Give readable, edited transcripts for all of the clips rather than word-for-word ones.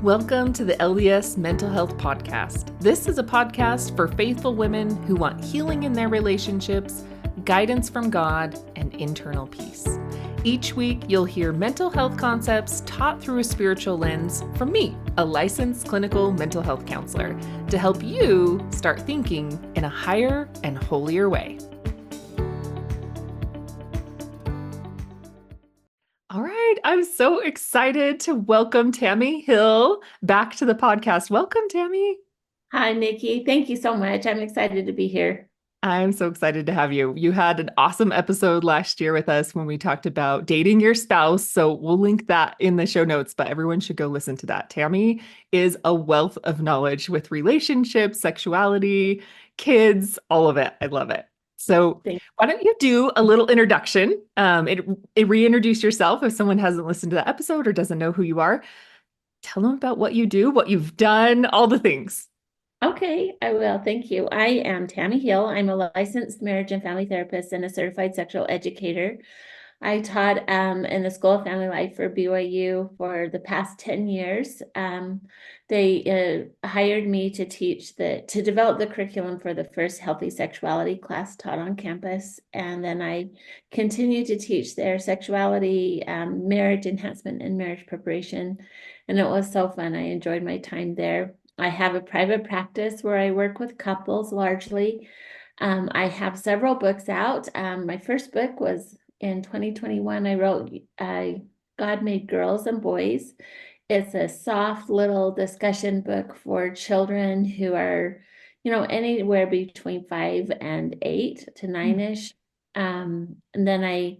Welcome to the LDS Mental Health Podcast. This is a podcast for faithful women who want healing in their relationships, guidance from God, and internal peace. Each week, you'll hear mental health concepts taught through a spiritual lens from me, a licensed clinical mental health counselor, to help you start thinking in a higher and holier way. All right, I'm so excited to welcome Tammy Hill back to the podcast. Welcome, Tammy. Hi, Nikki. Thank you so much. I'm excited to be here. I'm so excited to have you. You had an awesome episode last year with us when we talked about dating your spouse. So we'll link that in the show notes, but everyone should go listen to that. Tammy is a wealth of knowledge with relationships, sexuality, kids, all of it. I love it. So Thank why don't you do a little introduction? Reintroduce yourself if someone hasn't listened to that episode or doesn't know who you are. Tell them about what you do, what you've done, all the things. Okay, I will. Thank you. I am Tammy Hill. I'm a licensed marriage and family therapist and a certified sexual educator. I taught in the School of Family Life for BYU for the past 10 years. They hired me to to develop the curriculum for the first healthy sexuality class taught on campus. And then I continued to teach their sexuality, marriage enhancement, and marriage preparation. And it was so fun. I enjoyed my time there. I have a private practice where I work with couples largely. I have several books out. My first book was in 2021. I wrote God Made Girls and Boys. It's a soft little discussion book for children who are, anywhere between 5 and 8 to 9-ish. And then I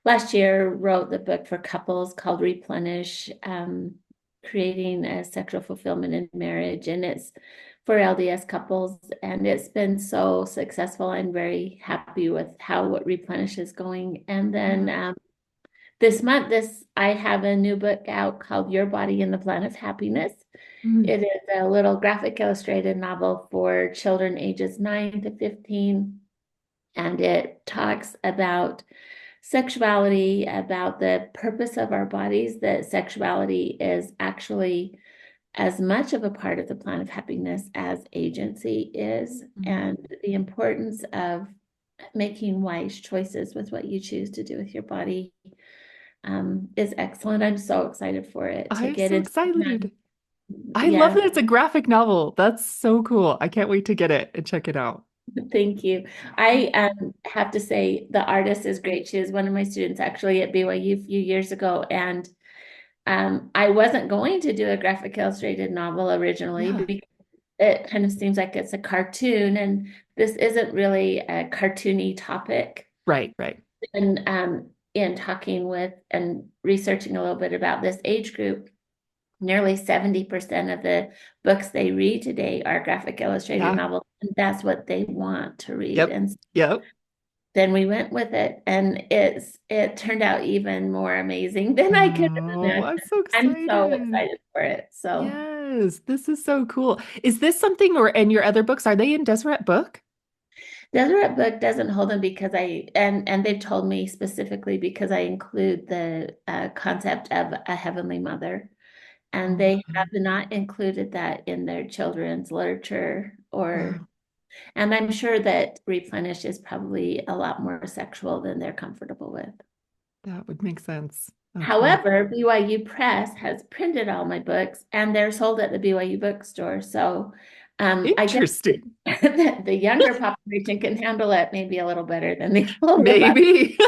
last year wrote the book for couples called Replenish, creating a sexual fulfillment in marriage. And it's for LDS couples, and it's been so successful. I'm very happy with how what Replenish is going. And then this month, I have a new book out called Your Body and the Plan of Happiness. Mm. It is a little graphic illustrated novel for children ages 9 to 15, and it talks about sexuality, about the purpose of our bodies, that sexuality is actually as much of a part of the plan of happiness as agency is, and the importance of making wise choices with what you choose to do with your body is excellent. I'm so excited for it to I'm get so into. excited. I love Yeah, that it's a graphic novel. That's so cool. I can't wait to get it and check it out. thank you. I have to say the artist is great. She is one of my students actually at BYU a few years ago, and I wasn't going to do a graphic illustrated novel originally Yeah. because it kind of seems like it's a cartoon, and this isn't really a cartoony topic. Right, right. And in talking with and researching a little bit about this age group, nearly 70% of the books they read today are graphic illustrated Yeah. novels, and that's what they want to read. Yep. And Yep. then we went with it, and it turned out even more amazing than I could have Oh, imagined. I'm so I'm so excited. excited for it. So Yes, this is so cool. Is this something, or and your other books, are they in Deseret Book? Deseret Book doesn't hold them because and they've told me specifically because I include the concept of a heavenly mother, and Oh, they have not included that in their children's literature. Or wow. And I'm sure that Replenish is probably a lot more sexual than they're comfortable with. That would make sense. Okay. However, BYU Press has printed all my books, and they're sold at the BYU bookstore. So I guess Interesting. that the younger population can handle it maybe a little better than the older population. Maybe.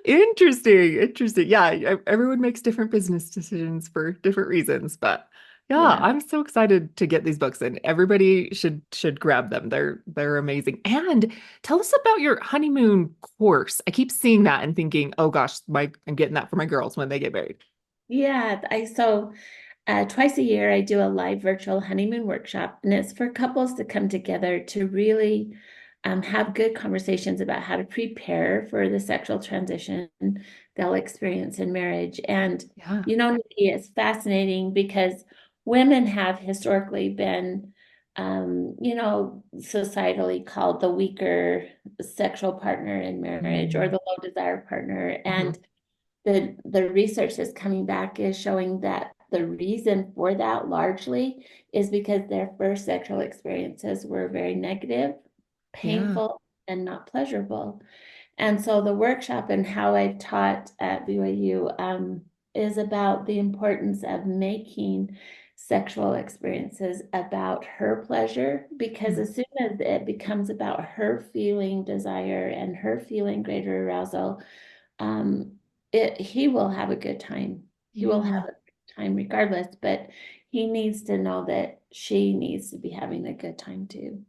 Interesting. Interesting. Yeah, everyone makes different business decisions for different reasons, but yeah, Yeah. I'm so excited to get these books and everybody should grab them. They're amazing. And tell us about your honeymoon course. I keep seeing that and thinking, "Oh gosh, I'm getting that for my girls when they get married." Yeah. Twice a year, I do a live virtual honeymoon workshop, and it's for couples to come together to really have good conversations about how to prepare for the sexual transition they'll experience in marriage. And, Yeah. Nikki, it's fascinating because women have historically been, societally called the weaker sexual partner in marriage or Mm. the low desire partner. Mhm. And the research that's coming back is showing that the reason for that largely is because their first sexual experiences were very negative, Yeah. painful, and not pleasurable. And so the workshop and how I've taught at BYU is about the importance of making sexual experiences about her pleasure, because Mm. as soon as it becomes about her feeling desire and her feeling greater arousal, um, he will have a good time. He will have Yeah. a good time regardless, but he needs to know that she needs to be having a good time too.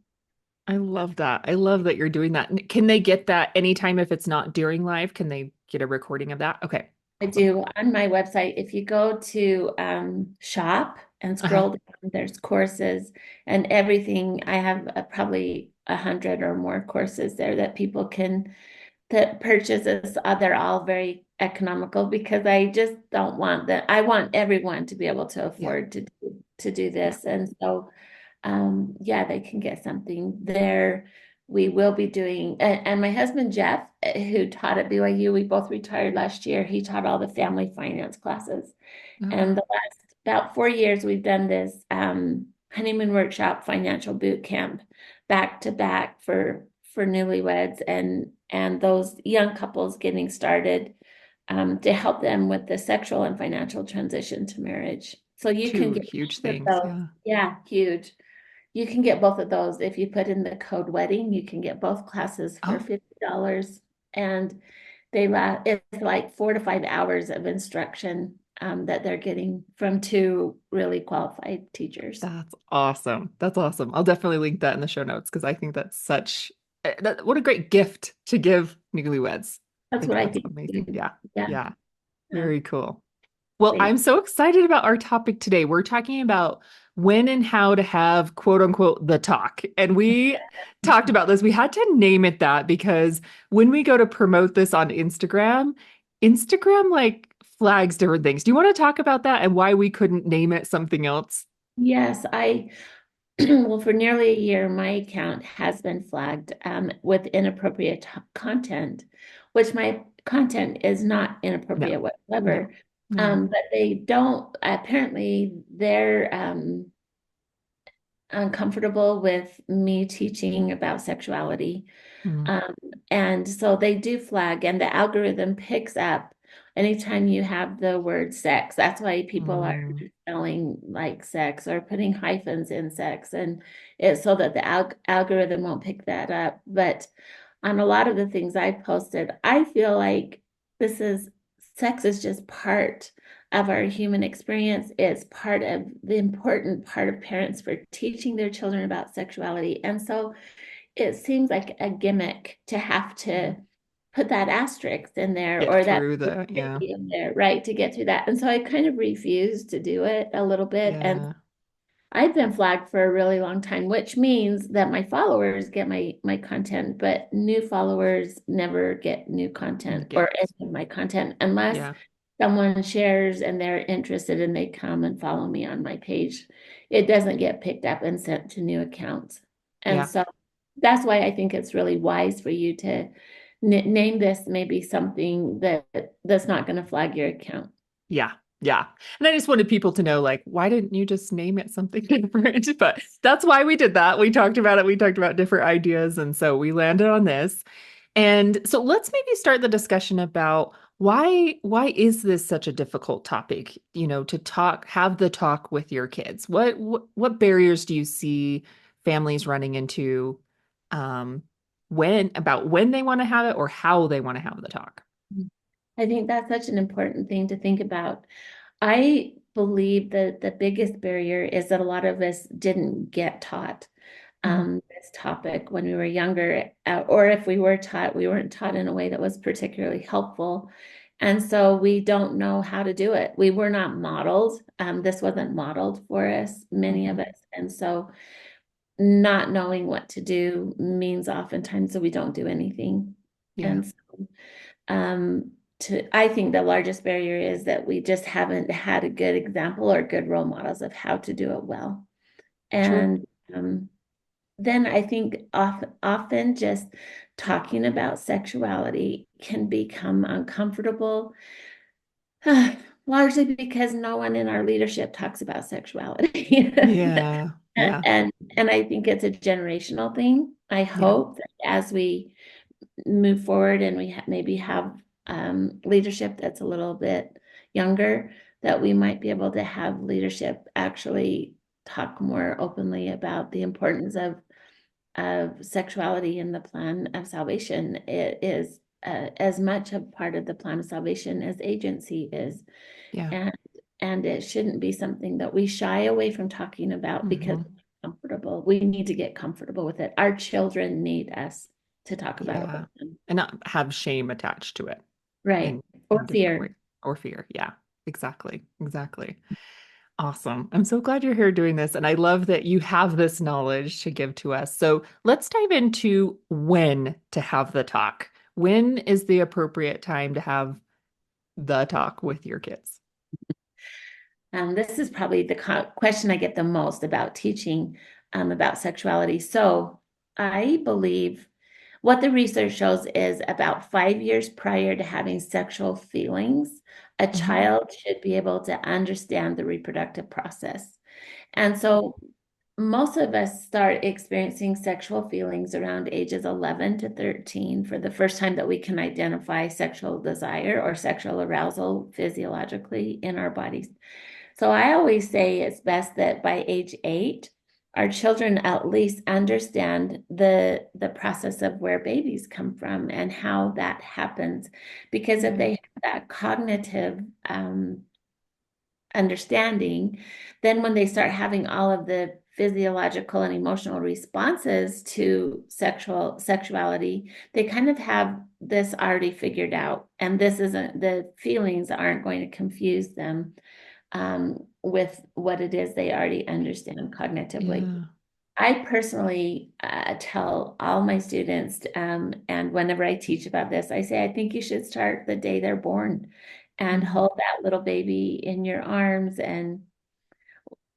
I love that. I love that you're doing that. Can they get that anytime if it's not during live? Can they get a recording of that? Okay. I Awesome. do on my website. If you go to shop and Uh-huh. scroll down, there's courses and everything. I have probably 100 or more courses there that people can that purchases. They're all very economical because I just don't want that. I want everyone to be able to Yeah. afford to do Yeah. this, and so yeah, they can get something there. We will be doing, and my husband Jeff, who taught at BYU, we both retired last year. He taught all the family finance classes. And Oh, the last about 4 years, we've done this honeymoon workshop financial boot camp back to back for newlyweds and those young couples getting started to help them with the sexual and financial transition to marriage. So you can two get huge both of things. those. Yeah. Yeah, huge. You can get both of those. If you put in the code wedding, you can get both classes for Oh, $50. And they last, it's like 4 to 5 hours of instruction that they're getting from two really qualified teachers. that's awesome. That's awesome. I'll definitely link that in the show notes because I think that's such what a great gift to give newlyweds. I That's think what I that's think amazing. too. Yeah. Yeah. Yeah. Yeah. Very cool. Well, I'm Thanks. so excited about our topic today. We're talking about when and how to have quote unquote the talk. And we talked about this. We had to name it that because when we go to promote this on Instagram, Instagram like flags different things. Do you want to talk about that and why we couldn't name it something else? Yes, well, for nearly a year, my account has been flagged with inappropriate content, which my content is not No, inappropriate no, whatsoever. no. But they don't, apparently, they're uncomfortable with me teaching about sexuality. Mm, Um, and so they do flag, and the algorithm picks up anytime you have the word sex. That's why people are mm, spelling like sex or putting hyphens in sex, and it's so that the algorithm won't pick that up. But on a lot of the things I've posted, I feel like this is sex is just part of our human experience. It's part of the important part of parents for teaching their children about sexuality. And so it seems like a gimmick to have to mm. put that asterisk in there Get or that through the, yeah, in there, right, to get through that. And so I kind of refused to do it a little bit. And yeah. I've been flagged for a really long time, which means that my followers get my content, but new followers never get new content or Get, any of my content unless yeah, someone shares and they're interested and they come and follow me on my page. It doesn't get picked up and sent to new accounts. And yeah. so that's why I think it's really wise for you to name this maybe something that's not going to flag your account. Yeah. Yeah. And I just wanted people to know, like, why didn't you just name it something different? But that's why we did that. We talked about it. We talked about different ideas. And so we landed on this. And so let's maybe start the discussion about why is this such a difficult topic, to have the talk with your kids? What barriers do you see families running into when they want to have it or how they want to have the talk? I think that's such an important thing to think about. I believe that the biggest barrier is that a lot of us didn't get taught Mhm. this topic when we were younger, or if we were taught, we weren't taught in a way that was particularly helpful. And so we don't know how to do it. We were not modeled. This wasn't modeled for us, many of Mhm. us. And so not knowing what to do means oftentimes that we don't do anything. Yeah, And so, I think the largest barrier is that we just haven't had a good example or good role models of how to do it well. true. And then I think often just talking about sexuality can become uncomfortable largely because no one in our leadership talks about sexuality. Yeah. Yeah. And I think it's a generational thing. I Yeah. hope that as we move forward and we maybe have leadership that's a little bit younger, that we might be able to have leadership actually talk more openly about the importance of sexuality in the plan of salvation. It is as much a part of the plan of salvation as agency is, Yeah. and it shouldn't be something that we shy away from talking about because Hmm. it's comfortable. We need to get comfortable with it. Our children need us to talk about it with Yeah. them. And not have shame attached to it Right. in Or different ways fear. or fear. Yeah. Exactly. Exactly. Awesome. I'm so glad you're here doing this. And I love that you have this knowledge to give to us. So let's dive into when to have the talk. When is the appropriate time to have the talk with your kids? This is probably the question I get the most about teaching about sexuality. So I believe what the research shows is about 5 years prior to having sexual feelings, a Mhm. child should be able to understand the reproductive process. And so most of us start experiencing sexual feelings around ages 11 to 13 for the first time that we can identify sexual desire or sexual arousal physiologically in our bodies. So I always say it's best that by age 8, our children at least understand the process of where babies come from and how that happens. Because if Yeah. they have that cognitive understanding, then when they start having all of the physiological and emotional responses to sexuality, they kind of have this already figured out. And this isn't, the feelings aren't going to confuse them with what it is they already understand cognitively. Yeah. I personally tell all my students, and whenever I teach about this, I say, I think you should start the day they're born and Mhm. hold that little baby in your arms. And,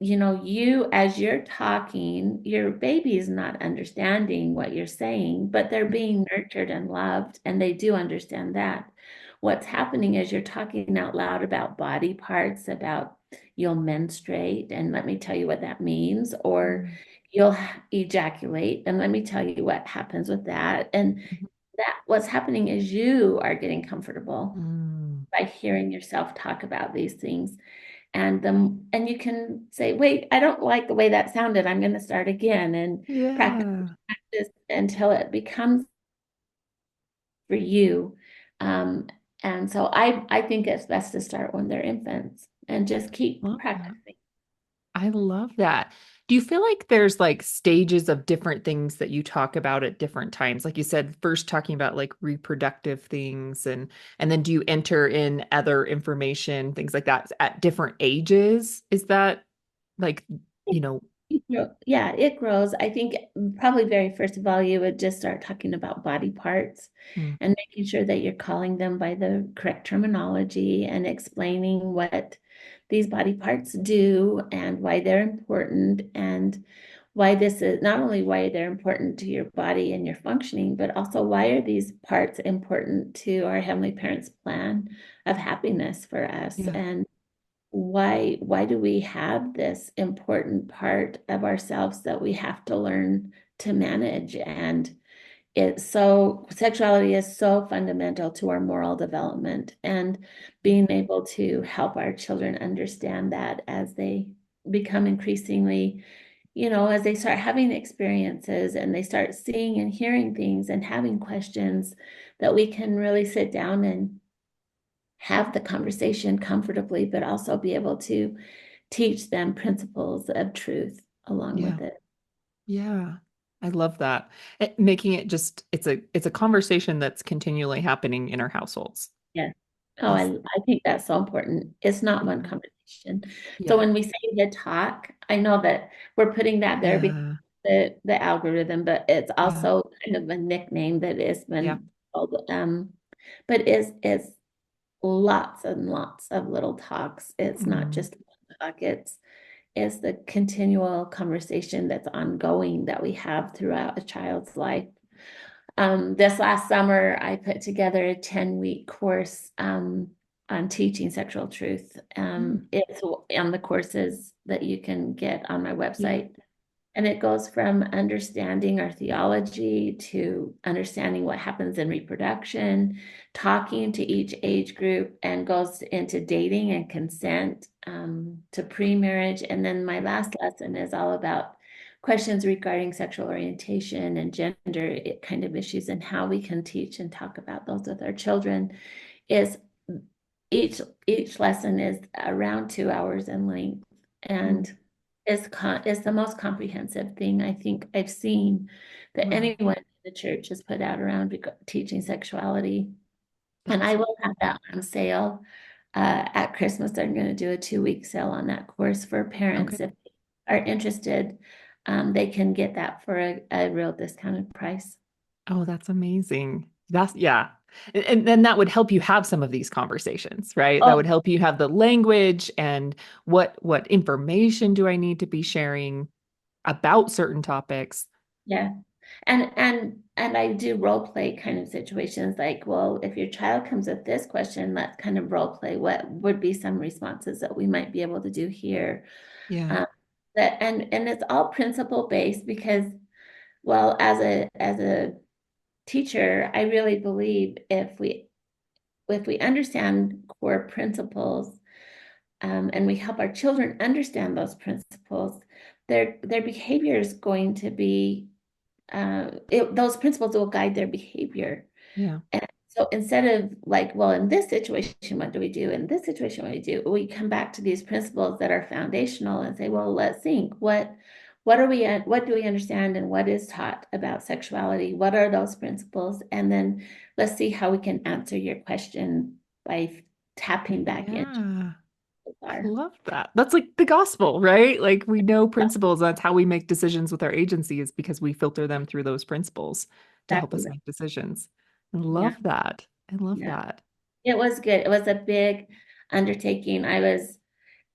you, as you're talking, your baby is not understanding what you're saying, but they're being nurtured and loved, and they do understand that. What's happening is you're talking out loud about body parts, about you'll menstruate, and let me tell you what that means, or Mm. you'll ejaculate, and let me tell you what happens with that. And Mhm. that what's happening is you are getting comfortable Mm. by hearing yourself talk about these things. And you can say, wait, I don't like the way that sounded. I'm going to start again and practice Yeah. until it becomes for you. Um, and so I think it's best to start when they're infants and just keep Love that. practicing. I love that. Do you feel like there's like stages of different things that you talk about at different times? Like you said, first talking about like reproductive things and then do you enter in other information, things like that at different ages? Is that like, you know, Yeah, it grows. I think probably very first of all, you would just start talking about body parts mm, and making sure that you're calling them by the correct terminology and explaining what these body parts do and why they're important, and why this is not only why they're important to your body and your functioning, but also why are these parts important to our Heavenly Parents' plan of happiness for us, yeah, and why do we have this important part of ourselves that we have to learn to manage. And it's so sexuality is so fundamental to our moral development, and being able to help our children understand that as they become increasingly, as they start having experiences and they start seeing and hearing things and having questions, that we can really sit down and have the conversation comfortably, but also be able to teach them principles of truth along yeah, with it. yeah. I love that. Making it just it's a conversation that's continually happening in our households. Yeah. Oh, Is I think that's so important. It's not one mhm. conversation. So Yeah, when we say the talk, I know that we're putting that there because yeah, the algorithm, but it's yeah, also kind of a nickname that has yeah. been called, but is lots and lots of little talks. It's not Mm, just one talk, it's the continual conversation that's ongoing that we have throughout a child's life. This last summer, I put together a 10-week course on teaching sexual truth. Mm. It's on the courses that you can get on my Yeah. website. And it goes from understanding our theology to understanding what happens in reproduction, talking to each age group, and goes into dating and consent, to pre-marriage. And then my last lesson is all about questions regarding sexual orientation and gender kind of issues and how we can teach and talk about those with our children. Is each lesson is around 2 hours in length, Mm. and is the most comprehensive thing I think I've seen that Wow. anyone in the church has put out around teaching sexuality. And That's I will have that on sale at Christmas. I'm going to do a 2-week sale on that course for okay. parents if they are interested. They can get that for a real discounted price. Oh, that's amazing. That's yeah. And then that would help you have some of these conversations, right? That would Oh, help you have the language and what information do I need to be sharing about certain topics. yeah. And I do role play kind of situations like, well, if your child comes with this question, let's kind of role play what would be some responses that we might be able to do here. Yeah. Um, that and it's all principle based because, well, as a teacher, I really believe if we understand core principles, and we help our children understand those principles, their behavior is going to be those principles will guide their behavior. Yeah. And so instead of like, well, in this situation, what do we do? In this situation, what do we do? We come back to these principles that are foundational and say, well, let's think what do we understand and what is taught about sexuality? What are those principles? And then let's see how we can answer your question by tapping back into Yeah. I our love that. That's like the gospel, right? Like we know principles. That's how we make decisions with our agency is because we filter them through those principles to help exactly us right. make decisions. I Yeah, love that. I love yeah. that. It was good. It was a big undertaking. I was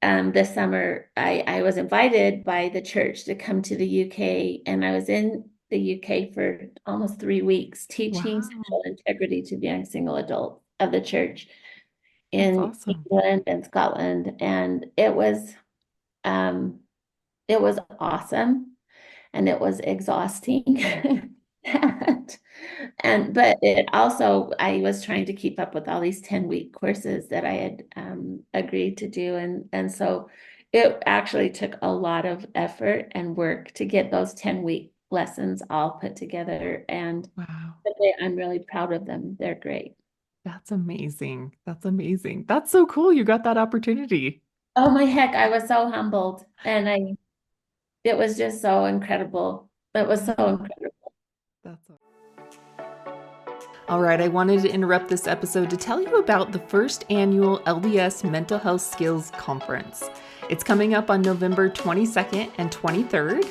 this summer, I was invited by the church to come to the UK, and I was in the UK for almost 3 weeks teaching Wow. sexual integrity to the young single adults of the church That's in awesome. England and Scotland, and um, it was awesome and it was exhausting. and, but it also I was trying to keep up with all these 10-week courses that I had agreed to do, and so it actually took a lot of effort and work to get those 10-week lessons all put together, and Wow. I'm really proud of them. They're great. That's amazing. That's amazing. That's so cool. You got that opportunity. Oh my heck, I was so humbled, and it was just so incredible. It was so Yeah. incredible. That's all right. I wanted to interrupt this episode to tell you about the first annual LDS Mental Health Skills Conference. It's coming up on November 22nd and 23rd.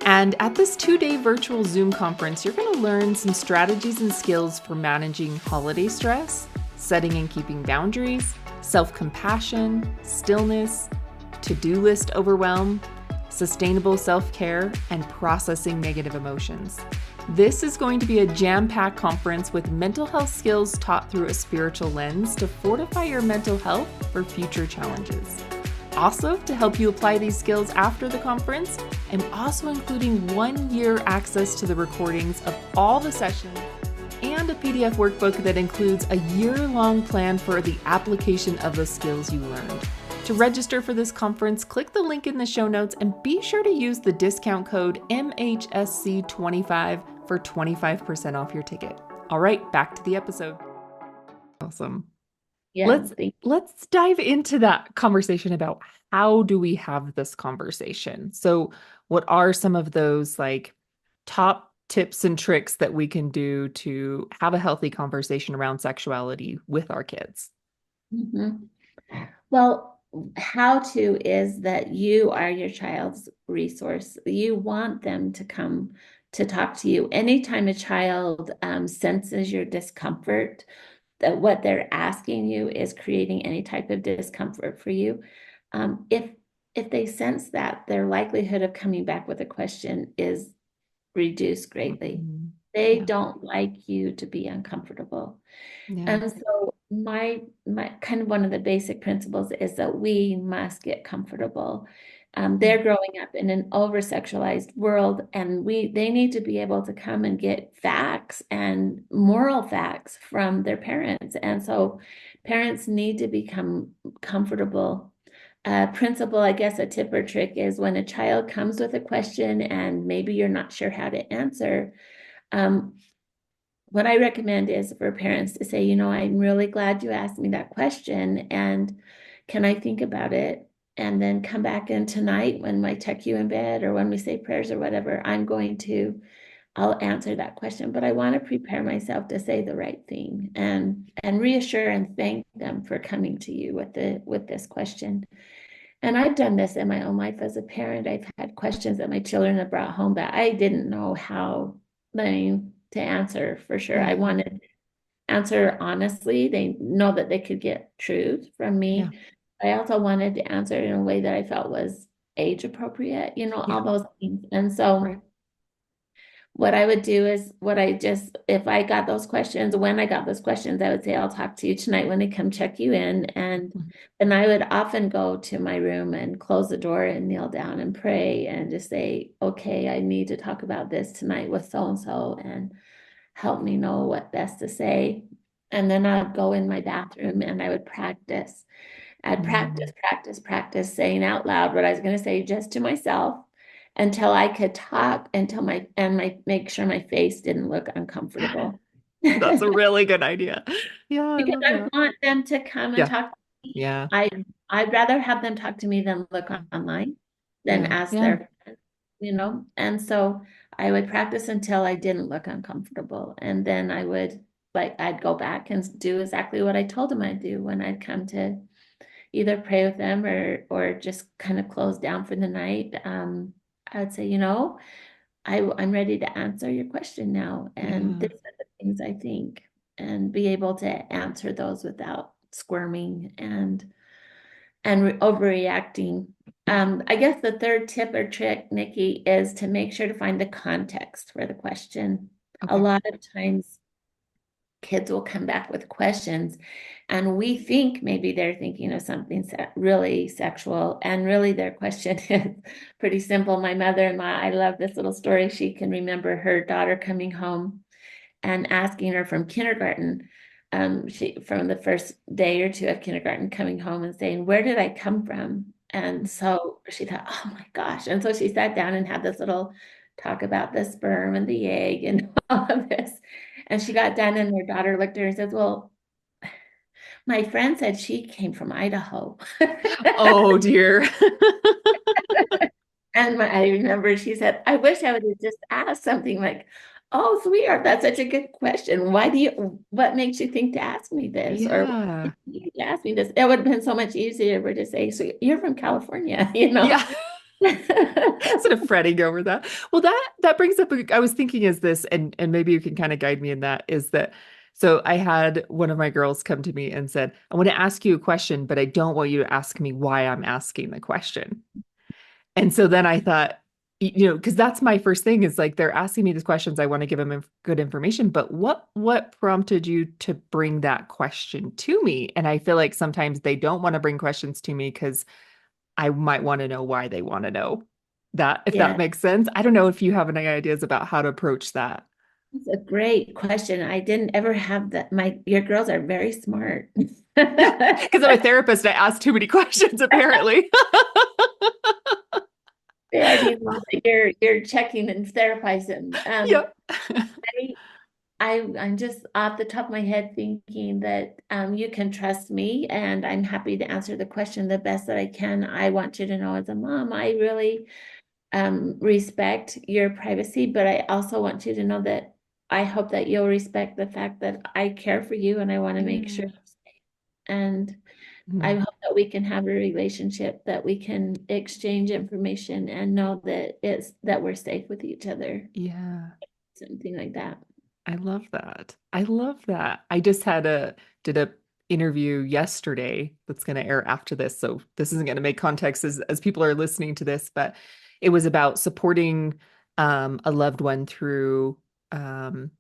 And at this 2-day virtual Zoom conference, you're going to learn some strategies and skills for managing holiday stress, setting and keeping boundaries, self compassion, stillness, to do list overwhelm, sustainable self care, and processing negative emotions. This is going to be a jam-packed conference with mental health skills taught through a spiritual lens to fortify your mental health for future challenges. Also, to help you apply these skills after the conference, I'm also including 1-year access to the recordings of all the sessions and a PDF workbook that includes a year-long plan for the application of the skills you learned. To register for this conference, click the link in the show notes and be sure to use the discount code MHSC25 for 25% off your ticket. All right, back to the episode. Awesome. Yeah, Let's dive into that conversation about how do we have this conversation. So, what are some of those like top tips and tricks that we can do to have a healthy conversation around sexuality with our kids? mhm. Well, how to is that you are your child's resource. You want them to come to talk to you. Anytime a child senses your discomfort, that what they're asking you is creating any type of discomfort for you. If they sense that, their likelihood of coming back with a question is reduced greatly. Mhm. They Yeah. don't like you to be uncomfortable. Yeah. And so my kind of one of the basic principles is that we must get comfortable. Mm. They're growing up in an over sexualized world, and they need to be able to come and get facts and moral facts from their parents. And so parents need to become comfortable. Principle, I guess a tip or trick is when a child comes with a question and maybe you're not sure how to answer. Um, what I recommend is for parents to say, I'm really glad you asked me that question, and can I think about it? And then come back in tonight when I tuck you in bed or when we say prayers or whatever, I'll answer that question. But I want to prepare myself to say the right thing and reassure and thank them for coming to you with this question. And I've done this in my own life as a parent. I've had questions that my children have brought home that I didn't know how, to answer for sure. I Yeah. wanted to answer honestly. They know that they could get truth from Yeah. me. I also wanted to answer it in a way that I felt was age appropriate, Yeah. all those things. And so Right. what I would do is if I got those questions, when I got those questions, I would say, I'll talk to you tonight when they come check you in. And Mhm. then I would often go to my room and close the door and kneel down and pray and just say, okay, I need to talk about this tonight with so and so and help me know what best to say. And then I'd go in my bathroom and I would practice. I'd Mm. practice saying out loud what I was going to say just to myself until I could talk until make sure my face didn't look uncomfortable. That's a really good idea. Yeah, I Because love I that. want them to come and Yeah. talk to me. Yeah. I'd rather have them talk to me than look Yeah. online than Yeah. ask Yeah. their friends. And so I would practice until I didn't look uncomfortable. And then I'd go back and do exactly what I told them I'd do when I'd come to either pray with them or just kind of close down for the night. I would say, I'm ready to answer your question now. And Yeah. these are the things I think, and be able to answer those without squirming and overreacting. I guess the third tip or trick, Nikki, is to make sure to find the context for the question. A Okay. lot of times kids will come back with questions and we think maybe they're thinking of something really sexual, and really their question is pretty simple. My mother-in-law, I love this little story. She can remember her daughter coming home and asking her from kindergarten, she from the first day or two of kindergarten, coming home and saying, where did I come from? And so she thought, oh my gosh. And so she sat down and had this little talk about the sperm and the egg and all of this. And she got done, and her daughter looked at her and says, well, my friend said she came from Idaho. Oh dear. And I remember she said, I wish I would have just asked something like, oh, sweetheart, that's such a good question. What makes you think to ask me this? Or what Yeah. makes you think to ask me this? It would have been so much easier for to say, so you're from California, Yeah. Sort of fretting over that. Well, that brings up I was thinking is this, and maybe you can kind of guide me in that, is that so I had one of my girls come to me and said, I want to ask you a question, but I don't want you to ask me why I'm asking the question. And so then I thought, because that's my first thing is like they're asking me these questions. I want to give them good information, but what prompted you to bring that question to me? And I feel like sometimes they don't want to bring questions to me because I might want to know why they want to know that, if that Yeah, makes sense. I don't know if you have any ideas about how to approach that. it's a great question. I didn't ever have that. Your girls are very smart. Because I'm a therapist, I ask too many questions, apparently. They already know that you're checking and therapizing. Yep. I I'm just off the top of my head thinking that you can trust me, and I'm happy to answer the question the best that I can. I want you to know as a mom, I really respect your privacy, but I also want you to know that I hope that you'll respect the fact that I care for you and I want to make sure. Yeah. And I Hmm. hope that we can have a relationship that we can exchange information and know that we're safe with each other, Yeah. something like that. I love that. I love that. I just did a interview yesterday that's going to air after this. So this isn't going to make context as people are listening to this, but it was about supporting a loved one through um,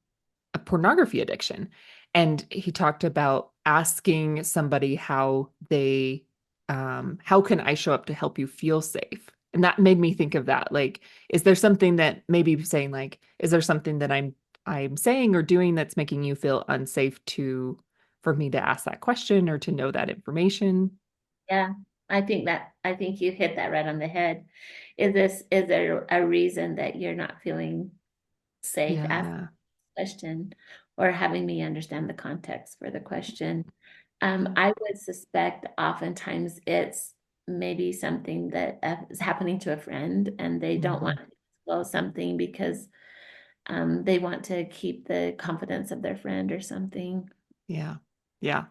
a pornography addiction. And he talked about asking somebody how can I show up to help you feel safe? And that made me think of that. Like, is there something that maybe saying like, is there something that I'm saying or doing that's making you feel unsafe for me to ask that question or to know that information? Yeah, I think you hit that right on the head. Is there a reason that you're not feeling safe asking Yeah. the question or having me understand the context for the question? Yeah. I would suspect oftentimes it's maybe something that is happening to a friend and they don't Hmm. want to disclose something because they want to keep the confidence of their friend or something. Yeah. Yeah.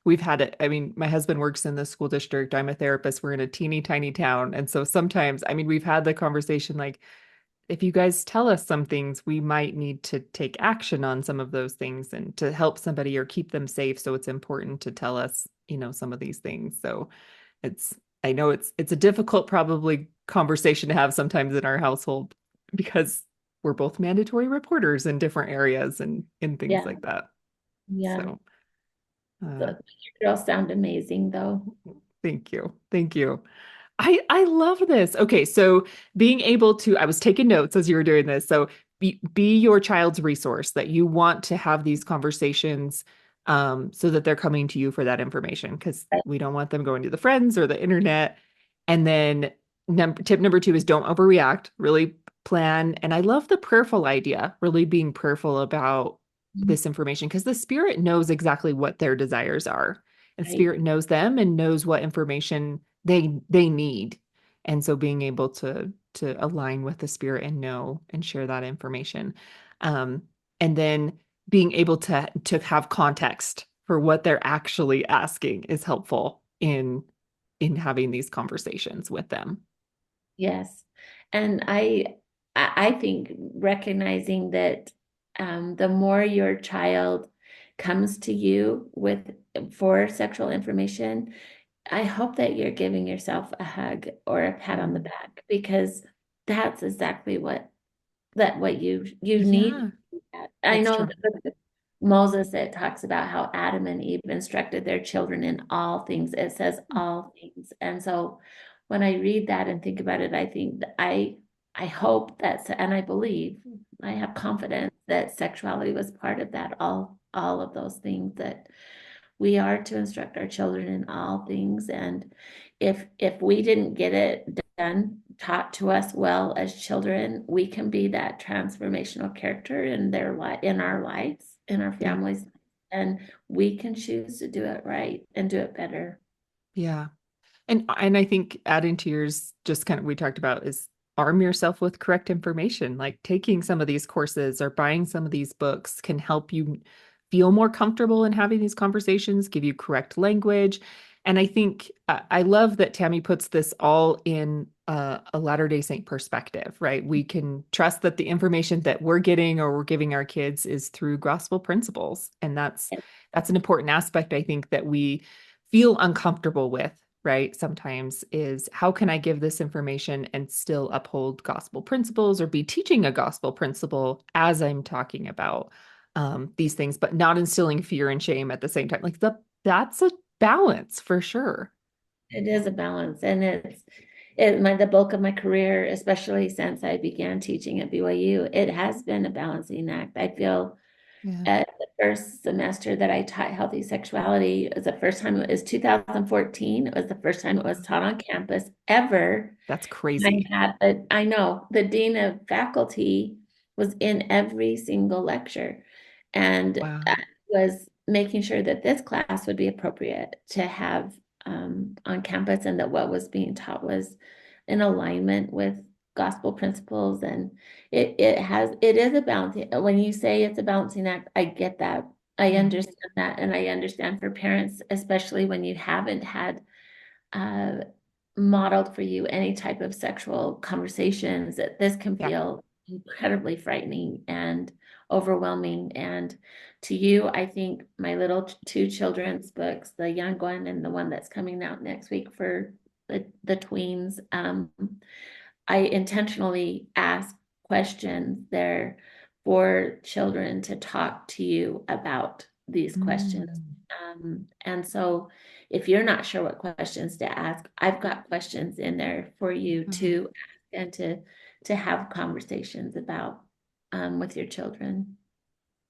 We've had it. I mean, my husband works in the school district. I'm a therapist. We're in a teeny tiny town. And so sometimes, I mean, we've had the conversation like, if you guys tell us some things, we might need to take action on some of those things and to help somebody or keep them safe. So it's important to tell us, some of these things. So it's, I know it's a difficult, probably conversation to have sometimes in our household because we're both mandatory reporters in different areas and in things Yeah, like that. yeah. So, uh, The girls sound amazing though. thank you. Thank you. I love this. Okay, so being able to, I was taking notes as you were doing this. So be your child's resource that you want to have these conversations so that they're coming to you for that information because we don't want them going to the friends or the internet. And then tip number two is don't overreact, really plan. And I love the prayerful idea, really being prayerful about this information because the spirit knows exactly what their desires are. And Right. spirit knows them and knows what information they need. And so being able to align with the spirit and know and share that information. Um, and then being able to have context for what they're actually asking is helpful in having these conversations with them. Yes. And I think recognizing that the more your child comes to you with for sexual information, I hope that you're giving yourself a hug or a pat on the Mm. back because that's exactly what you need. Yeah, I that's know true. that Moses, it talks about how Adam and Eve instructed their children in all things. It says all things. And so when I read that and think about it, I think that I hope that's and I believe I have confidence that sexuality was part of that, all of those things that we are to instruct our children in all things. And if we didn't get it done, taught to us well as children, we can be that transformational character in their life, in our lives, in our Yeah. families, and we can choose to do it right and do it better. Yeah. And I think adding to yours, just kind of we talked about is arm yourself with correct information. Like taking some of these courses or buying some of these books can help you feel more comfortable in having these conversations, give you correct language. And I think I love that Tammy puts this all in a Latter-day Saint perspective, right? We can trust that the information that we're getting or we're giving our kids is through gospel principles. And that's an important aspect, I think, that we feel uncomfortable with, right? Sometimes is how can I give this information and still uphold gospel principles or be teaching a gospel principle as I'm talking about these things, but not instilling fear and shame at the same time. Like that's a balance for sure. It is a balance, and the bulk of my career, especially since I began teaching at BYU, it has been a balancing act. I feel Yeah. at the first semester that I taught healthy sexuality, it was the first time, it was 2014. It was the first time it was taught on campus ever. That's I crazy. had, I know the dean of faculty was in every single lecture and Wow. was making sure that this class would be appropriate to have on campus and that what was being taught was in alignment with gospel principles. And it is a balancing, when you say it's a balancing act, I get that. I Yeah. understand that. And I understand for parents, especially when you haven't had uh, modeled for you any type of sexual conversations, that this can Yeah. feel incredibly frightening and overwhelming. And to you, I think my little two children's books, the young one and the one that's coming out next week for the tweens, I intentionally ask questions there for children to talk to you about these questions. Mm. And so if you're not sure what questions to ask, I've got questions in there for you Mm. to ask and to have conversations about with your children.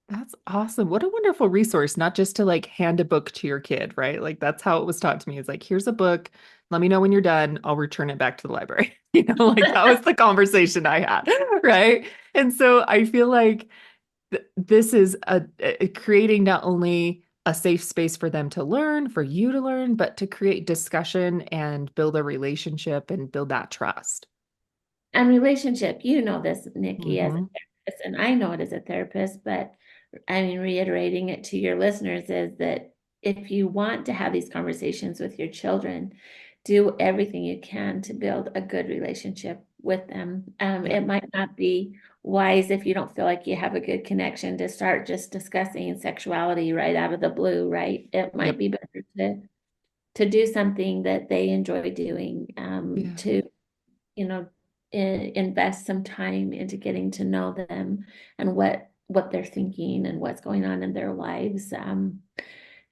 That's awesome. What a wonderful resource, not just to like hand a book to your kid, right? Like that's how it was taught to me. It's like, here's a book. Let me know when you're done. I'll return it back to the library. Like that was the conversation I had, right? And so I feel like this is creating not only a safe space for them to learn, for you to learn, but to create discussion and build a relationship and build that trust. And relationship, you know this, Nikki, as a Hmm. therapist, and I know it as a therapist, but I mean, reiterating it to your listeners is that if you want to have these conversations with your children, do everything you can to build a good relationship with them. Yeah. It might not be wise if you don't feel like you have a good connection to start just discussing sexuality right out of the blue, right? It might Yep. be better to do something that they enjoy doing, Yeah. to you know, invest some time into getting to know them and what they're thinking and what's going on in their lives.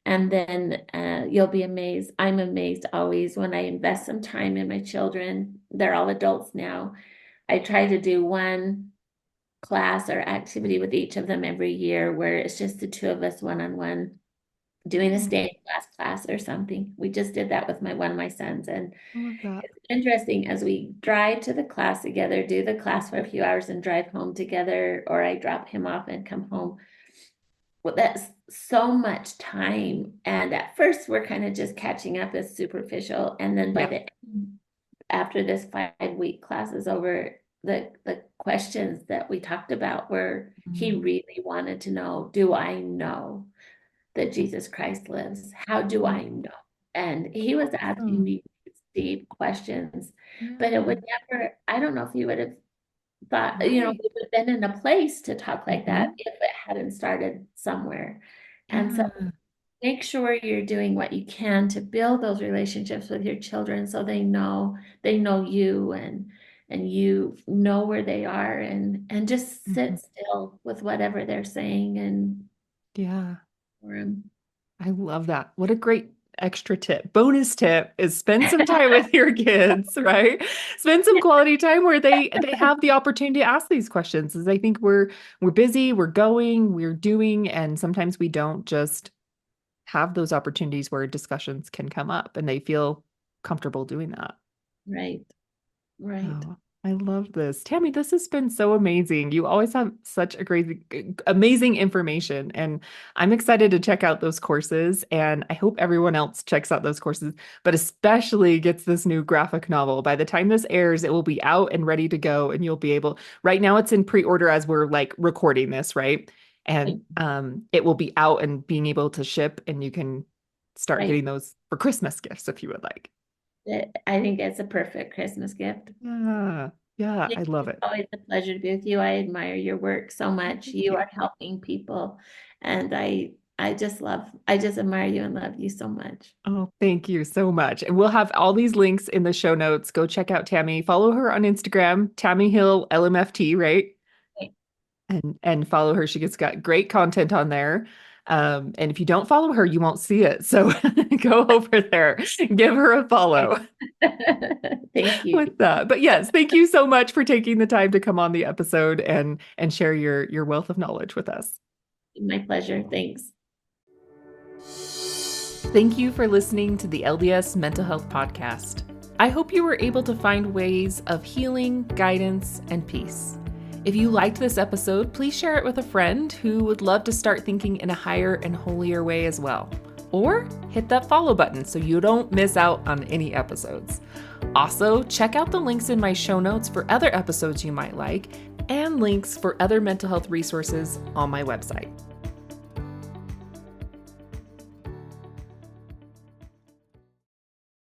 And then you'll be amazed. I'm amazed always when I invest some time in my children. They're all adults now. I try to do one class or activity with each of them every year where it's just the two of us one-on-one doing a Oh, stained glass class or something. We just did that with one of my sons, and I love that. it's interesting as we drive to the class together, do the class for a few hours and drive home together, or I drop him off and come home. Well, that's so much time. And at first, we're kind of just catching up as superficial. And then by Yeah. the end, after this 5-week class is over, the questions that we talked about were he Mm. really wanted to know, do I know that Jesus Christ lives? How do Oh, I know? And he was asking awesome. me deep questions, but it Yeah. would never, I don't know if he would have thought, Right. we would have been in a place to talk like that Hmm. if it hadn't started somewhere. And so Yeah. make sure you're doing what you can to build those relationships with your children so they know you and you know where they are and just Hmm. sit still with whatever they're saying and Yeah. for 'em. I love that. What a great extra tip. Bonus tip is spend some time with your kids, right? Spend some quality time where they have the opportunity to ask these questions. As I think we're busy, we're going, we're doing, and sometimes we don't just have those opportunities where discussions can come up and they feel comfortable doing that. Right, right. Oh, I love this. Tammy, this has been so amazing. You always have such a great, amazing information, and I'm excited to check out those courses, and I hope everyone else checks out those courses, but especially gets this new graphic novel. By the time this airs, it will be out and ready to go, and you'll be able, right now it's in pre-order as we're like recording this, right? And Right, it will be out and being able to ship, and you can start right. getting those for Christmas gifts if you would like. I think it's a perfect Christmas gift. Yeah, yeah, I Nikki, love it's it. always a pleasure to be with you. I admire your work so much. Thank You you. are helping people, and I just admire you and love you so much. Oh, thank you so much. And we'll have all these links in the show notes. Go check out Tammy. Follow her on Instagram, Tammy Hill LMFT, right? Okay. And follow her. She gets got great content on there. And if you don't follow her, you won't see it. So go over there, give her a follow Thank you. with that. But yes, thank you so much for taking the time to come on the episode and share your wealth of knowledge with us. My pleasure. Thanks. Thank you for listening to the LDS Mental Health Podcast. I hope you were able to find ways of healing, guidance, and peace. If you liked this episode, please share it with a friend who would love to start thinking in a higher and holier way as well. Or hit that follow button so you don't miss out on any episodes. Also, check out the links in my show notes for other episodes you might like and links for other mental health resources on my website.